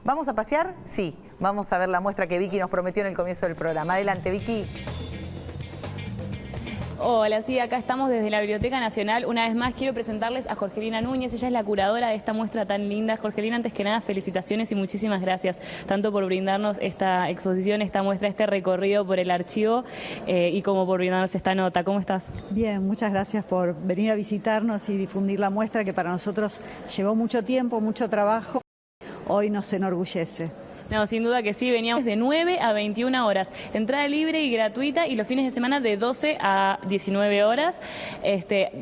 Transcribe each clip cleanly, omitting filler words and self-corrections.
¿Vamos a pasear? Sí. Vamos a ver la muestra que Vicky nos prometió en el comienzo del programa. Adelante, Vicky. Hola, sí, acá estamos desde la Biblioteca Nacional. Una vez más quiero presentarles a Jorgelina Núñez. Ella es la curadora de esta muestra tan linda. Jorgelina, antes que nada, felicitaciones y muchísimas gracias, tanto por brindarnos esta exposición, esta muestra, este recorrido por el archivo y como por brindarnos esta nota. ¿Cómo estás? Bien, muchas gracias por venir a visitarnos y difundir la muestra que para nosotros llevó mucho tiempo, mucho trabajo. Hoy nos enorgullece. No, sin duda que sí, veníamos de 9 a 21 horas, entrada libre y gratuita, y los fines de semana de 12 a 19 horas.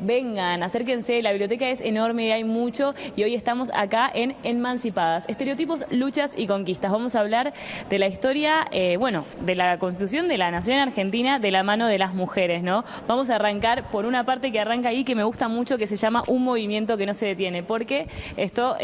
Vengan, acérquense, la biblioteca es enorme y hay mucho, y hoy estamos acá en Emancipadas, estereotipos, luchas y conquistas. Vamos a hablar de la historia, de la constitución de la nación argentina de la mano de las mujeres, ¿no? Vamos a arrancar por una parte que arranca ahí, que me gusta mucho, que se llama Un movimiento que no se detiene, porque esto,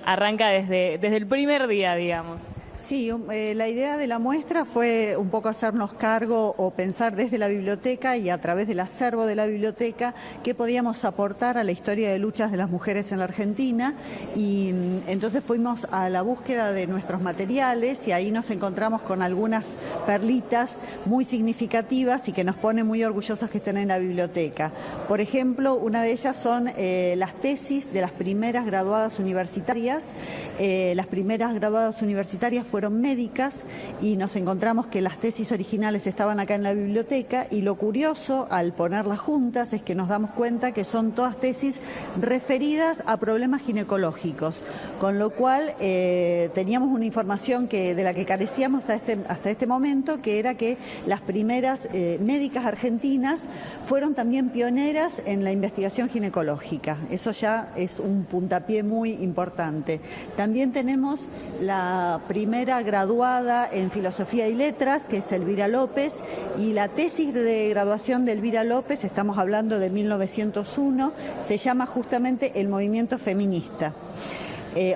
arranca desde el primer día, digamos. Sí, la idea de la muestra fue un poco hacernos cargo o pensar desde la biblioteca y a través del acervo de la biblioteca qué podíamos aportar a la historia de luchas de las mujeres en la Argentina, y entonces fuimos a la búsqueda de nuestros materiales y ahí nos encontramos con algunas perlitas muy significativas y que nos pone muy orgullosos que estén en la biblioteca. Por ejemplo, una de ellas son las tesis de las primeras graduadas universitarias. Las primeras graduadas universitarias fueron médicas y nos encontramos que las tesis originales estaban acá en la biblioteca, y lo curioso al ponerlas juntas es que nos damos cuenta que son todas tesis referidas a problemas ginecológicos, con lo cual teníamos una información de la que carecíamos hasta este momento, que era que las primeras médicas argentinas fueron también pioneras en la investigación ginecológica. Eso ya es un puntapié muy importante. También tenemos la primera graduada en Filosofía y Letras, que es Elvira López, y la tesis de graduación de Elvira López, estamos hablando de 1901, se llama justamente El movimiento feminista.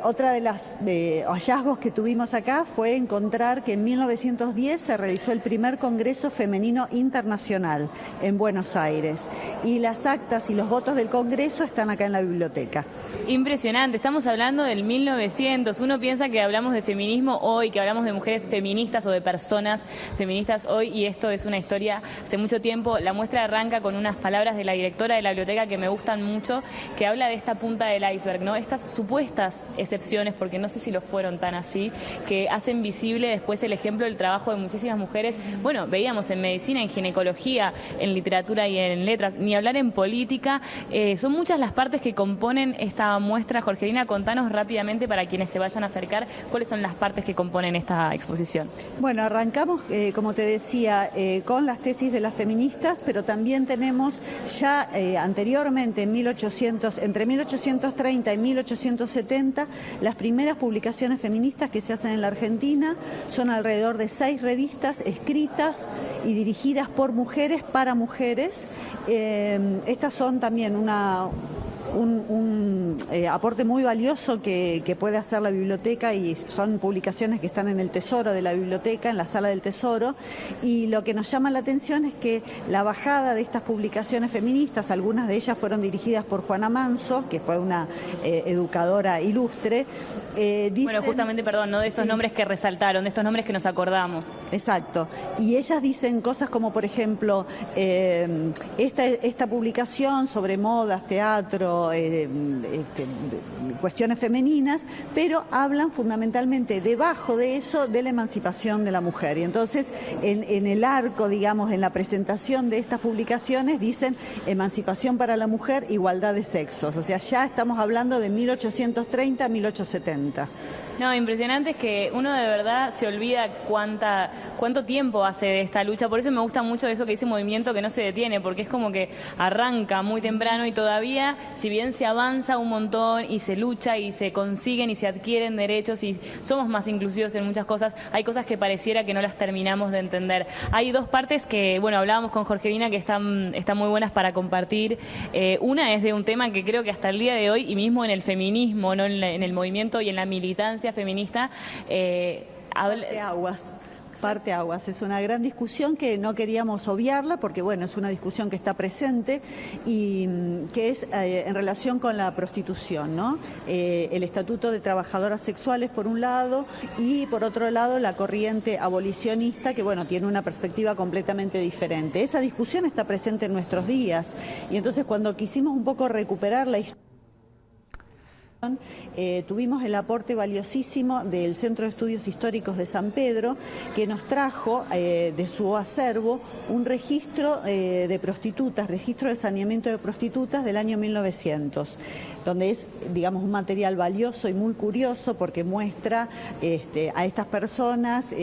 Otra de los hallazgos que tuvimos acá fue encontrar que en 1910 se realizó el primer Congreso Femenino Internacional en Buenos Aires, y las actas y los votos del Congreso están acá en la biblioteca. Impresionante, estamos hablando del 1900, uno piensa que hablamos de feminismo hoy, que hablamos de mujeres feministas o de personas feministas hoy, y esto es una historia hace mucho tiempo. La muestra arranca con unas palabras de la directora de la biblioteca que me gustan mucho, que habla de esta punta del iceberg, ¿no? Estas supuestas excepciones, porque no sé si lo fueron tan así, que hacen visible después el ejemplo del trabajo de muchísimas mujeres. Bueno, veíamos en medicina, en ginecología, en literatura y en letras, ni hablar en política. Son muchas las partes que componen esta muestra. Jorgelina, contanos rápidamente para quienes se vayan a acercar, cuáles son las partes que componen esta exposición. Bueno, arrancamos, como te decía, con las tesis de las feministas, pero también tenemos ya anteriormente, entre 1830 y 1870, las primeras publicaciones feministas que se hacen en la Argentina. Son alrededor de 6 revistas escritas y dirigidas por mujeres para mujeres. Estas son también un aporte muy valioso que puede hacer la biblioteca, y son publicaciones que están en el tesoro de la biblioteca, en la sala del tesoro, y lo que nos llama la atención es que la bajada de estas publicaciones feministas, algunas de ellas fueron dirigidas por Juana Manso, que fue una educadora ilustre. Bueno, justamente, perdón, ¿no? De estos nombres que resaltaron, de estos nombres que nos acordamos. Exacto, y ellas dicen cosas como, por ejemplo, esta publicación sobre modas, teatro, cuestiones femeninas, pero hablan fundamentalmente debajo de eso de la emancipación de la mujer. Y entonces en el arco, digamos, en la presentación de estas publicaciones dicen emancipación para la mujer, igualdad de sexos. O sea, ya estamos hablando de 1830 a 1870. No, impresionante, es que uno de verdad se olvida cuánto tiempo hace de esta lucha. Por eso me gusta mucho eso que dice movimiento que no se detiene, porque es como que arranca muy temprano y todavía, si bien se avanza un montón y se lucha y se consiguen y se adquieren derechos y somos más inclusivos en muchas cosas, hay cosas que pareciera que no las terminamos de entender. Hay dos partes que, bueno, hablábamos con Jorgelina, que están muy buenas para compartir. Una es de un tema que creo que hasta el día de hoy, y mismo en el feminismo, ¿no? En el movimiento y en la militancia feminista, Aguas. Parteaguas. Es una gran discusión que no queríamos obviarla porque, bueno, es una discusión que está presente y que es en relación con la prostitución, ¿no? El Estatuto de Trabajadoras Sexuales, por un lado, y por otro lado, la corriente abolicionista, que, bueno, tiene una perspectiva completamente diferente. Esa discusión está presente en nuestros días y entonces cuando quisimos un poco recuperar la historia, tuvimos el aporte valiosísimo del Centro de Estudios Históricos de San Pedro, que nos trajo de su acervo un registro de prostitutas, registro de saneamiento de prostitutas del año 1900, donde es, digamos, un material valioso y muy curioso porque muestra a estas personas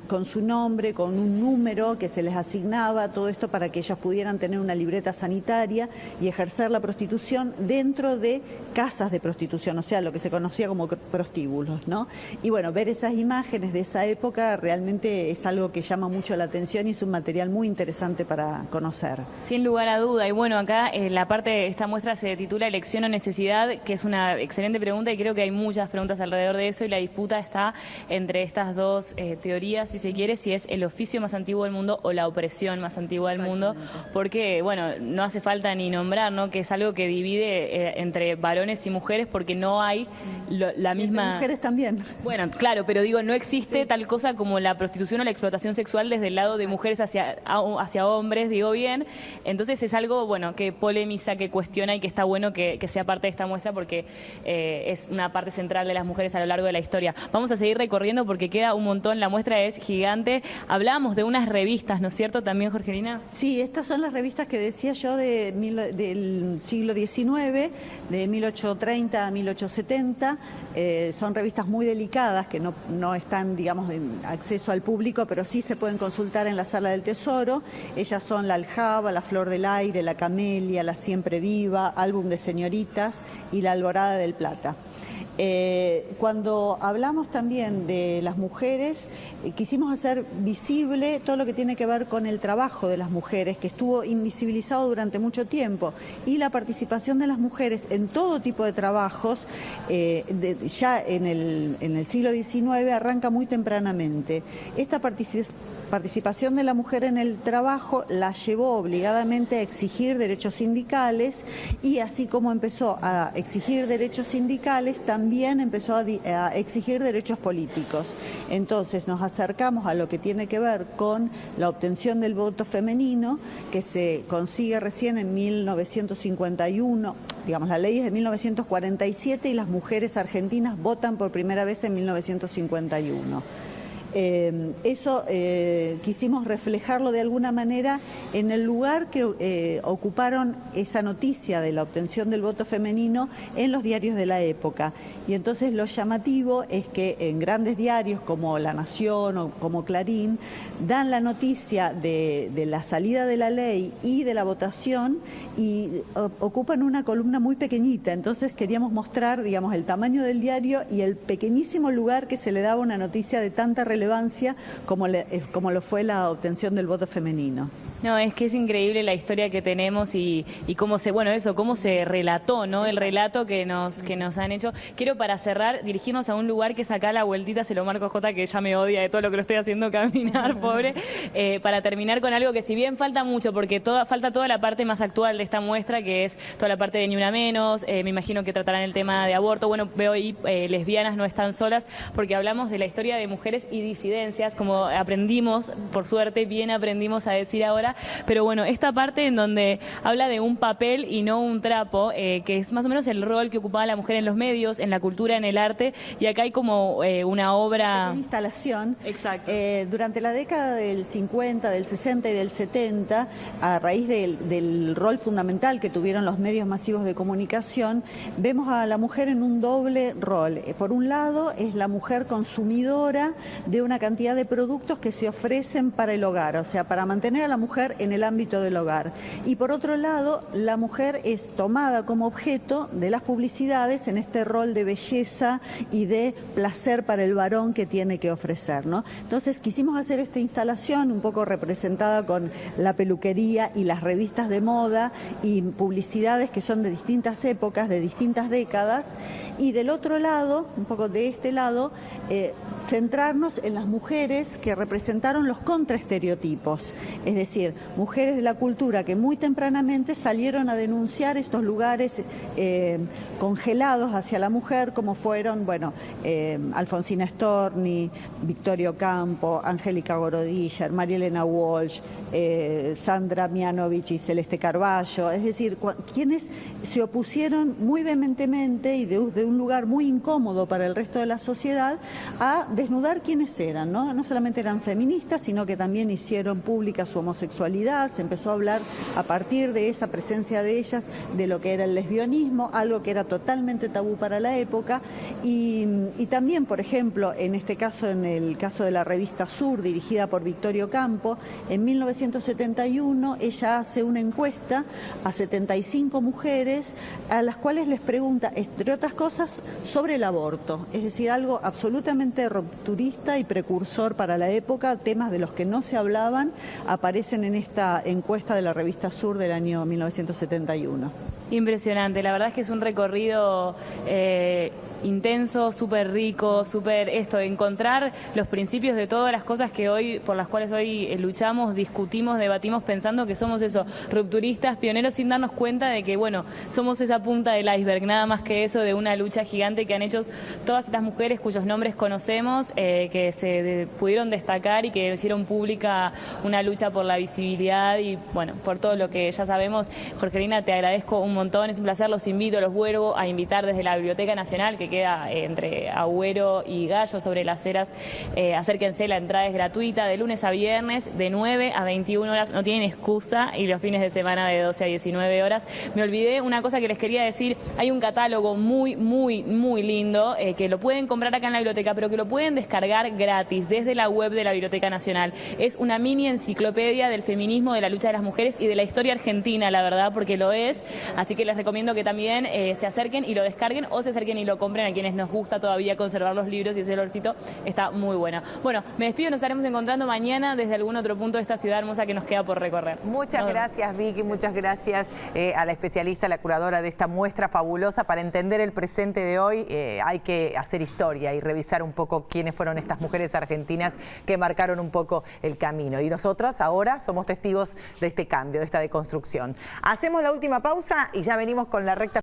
con su nombre, con un número que se les asignaba, todo esto para que ellas pudieran tener una libreta sanitaria y ejercer la prostitución dentro de casas de prostitución, o sea, lo que se conocía como prostíbulos, ¿no? Y bueno, ver esas imágenes de esa época realmente es algo que llama mucho la atención y es un material muy interesante para conocer. Sin lugar a duda, y bueno, acá la parte de esta muestra se titula Elección o Necesidad, que es una excelente pregunta y creo que hay muchas preguntas alrededor de eso y la disputa está entre estas dos teorías, si se quiere, si es el oficio más antiguo del mundo o la opresión más antigua del mundo, porque, bueno, no hace falta ni nombrar, ¿no?, que es algo que divide entre varones y mujeres porque no hay la misma... Entre mujeres también. Bueno, claro, pero digo, no existe tal cosa como la prostitución o la explotación sexual desde el lado de mujeres hacia hombres, digo bien. Entonces es algo, bueno, que polemiza, que cuestiona y que está bueno que sea parte de esta muestra porque es una parte central de las mujeres a lo largo de la historia. Vamos a seguir recorriendo porque queda un montón, la muestra es gigante. Hablábamos de unas revistas, ¿no es cierto también, Jorgelina? Sí, estas son las revistas que decía yo del siglo XIX, de 1830 a 1870, son revistas muy delicadas que no están, digamos, en acceso al público, pero sí se pueden consultar en la Sala del Tesoro. Ellas son La Aljaba, La Flor del Aire, La Camelia, La Siempre Viva, Álbum de Señoritas y La Alborada del Plata. Cuando hablamos también de las mujeres, quisimos hacer visible todo lo que tiene que ver con el trabajo de las mujeres, que estuvo invisibilizado durante mucho tiempo, y la participación de las mujeres en todo tipo de trabajos, ya en el siglo XIX arranca muy tempranamente. Esta participación de la mujer en el trabajo la llevó obligadamente a exigir derechos sindicales y así como empezó a exigir derechos sindicales, también empezó a exigir derechos políticos. Entonces nos acercamos a lo que tiene que ver con la obtención del voto femenino, que se consigue recién en 1951, digamos, la ley es de 1947 y las mujeres argentinas votan por primera vez en 1951. Eso quisimos reflejarlo de alguna manera en el lugar que ocuparon esa noticia de la obtención del voto femenino en los diarios de la época. Y entonces lo llamativo es que en grandes diarios como La Nación o como Clarín dan la noticia de la salida de la ley y de la votación y ocupan una columna muy pequeñita. Entonces queríamos mostrar, digamos, el tamaño del diario y el pequeñísimo lugar que se le daba a una noticia de tanta relevancia como lo fue la obtención del voto femenino. No, es que es increíble la historia que tenemos y cómo cómo se relató, ¿no? El relato que nos han hecho. Quiero, para cerrar, dirigirnos a un lugar que es acá a la vueltita, se lo marco a Jota, que ya me odia de todo lo que lo estoy haciendo caminar, pobre, para terminar con algo que si bien falta mucho, porque falta toda la parte más actual de esta muestra, que es toda la parte de Ni Una Menos, me imagino que tratarán el tema de aborto, bueno, veo ahí lesbianas no están solas, porque hablamos de la historia de mujeres y disidencias, como aprendimos, por suerte, bien aprendimos a decir ahora, pero bueno, esta parte en donde habla de un papel y no un trapo, que es más o menos el rol que ocupaba la mujer en los medios, en la cultura, en el arte, y acá hay como una obra... Una instalación. Exacto. Durante la década del 50, del 60 y del 70, a raíz del rol fundamental que tuvieron los medios masivos de comunicación, vemos a la mujer en un doble rol. Por un lado, es la mujer consumidora de una cantidad de productos que se ofrecen para el hogar, o sea, para mantener a la mujer mujer en el ámbito del hogar. Y por otro lado, la mujer es tomada como objeto de las publicidades en este rol de belleza y de placer para el varón que tiene que ofrecer, ¿no? Entonces quisimos hacer esta instalación un poco representada con la peluquería y las revistas de moda y publicidades que son de distintas épocas, de distintas décadas, y del otro lado, un poco de este lado, centrarnos en las mujeres que representaron los contraestereotipos, es decir, mujeres de la cultura que muy tempranamente salieron a denunciar estos lugares congelados hacia la mujer, como fueron, bueno, Alfonsina Storni, Victoria Ocampo, Angélica Gorodiller, María Elena Walsh, Sandra Mianovich y Celeste Carballo, es decir, quienes se opusieron muy vehementemente y de un lugar muy incómodo para el resto de la sociedad a desnudar quiénes eran, ¿no? No solamente eran feministas, sino que también hicieron pública su homosexualidad, se empezó a hablar a partir de esa presencia de ellas de lo que era el lesbianismo, algo que era totalmente tabú para la época, y también, por ejemplo, en este caso, en el caso de la revista Sur, dirigida por Victoria Ocampo, en 1971 ella hace una encuesta a 75 mujeres a las cuales les pregunta, entre otras cosas, sobre el aborto, es decir, algo absolutamente rupturista y precursor para la época, temas de los que no se hablaban aparecen en esta encuesta de la revista Sur del año 1971. Impresionante, la verdad es que es un recorrido intenso, súper rico, súper encontrar los principios de todas las cosas que hoy, por las cuales hoy luchamos, discutimos, debatimos, pensando que somos eso, rupturistas, pioneros, sin darnos cuenta de que, bueno, somos esa punta del iceberg, nada más que eso, de una lucha gigante que han hecho todas estas mujeres cuyos nombres conocemos, que se pudieron destacar y que hicieron pública una lucha por la visibilidad y, bueno, por todo lo que ya sabemos. Jorgelina, te agradezco un montón, es un placer, los invito, los vuelvo a invitar desde la Biblioteca Nacional, que queda entre Agüero y Gallo, sobre las Heras. Acérquense, la entrada es gratuita, de lunes a viernes, de 9 a 21 horas, no tienen excusa, y los fines de semana de 12 a 19 horas. Me olvidé una cosa que les quería decir, hay un catálogo muy lindo, que lo pueden comprar acá en la biblioteca, pero que lo pueden descargar gratis desde la web de la Biblioteca Nacional. Es una mini enciclopedia del feminismo, de la lucha de las mujeres y de la historia argentina, la verdad, porque lo es, así que les recomiendo que también se acerquen y lo descarguen, o se acerquen y lo compren a quienes nos gusta todavía conservar los libros, y ese olorcito está muy bueno. Bueno, me despido, nos estaremos encontrando mañana desde algún otro punto de esta ciudad hermosa que nos queda por recorrer. Muchas gracias, Vicky, muchas gracias a la especialista, la curadora de esta muestra fabulosa. Para entender el presente de hoy hay que hacer historia y revisar un poco quiénes fueron estas mujeres argentinas que marcaron un poco el camino. Y nosotros ahora somos testigos de este cambio, de esta deconstrucción. Hacemos la última pausa y ya venimos con la recta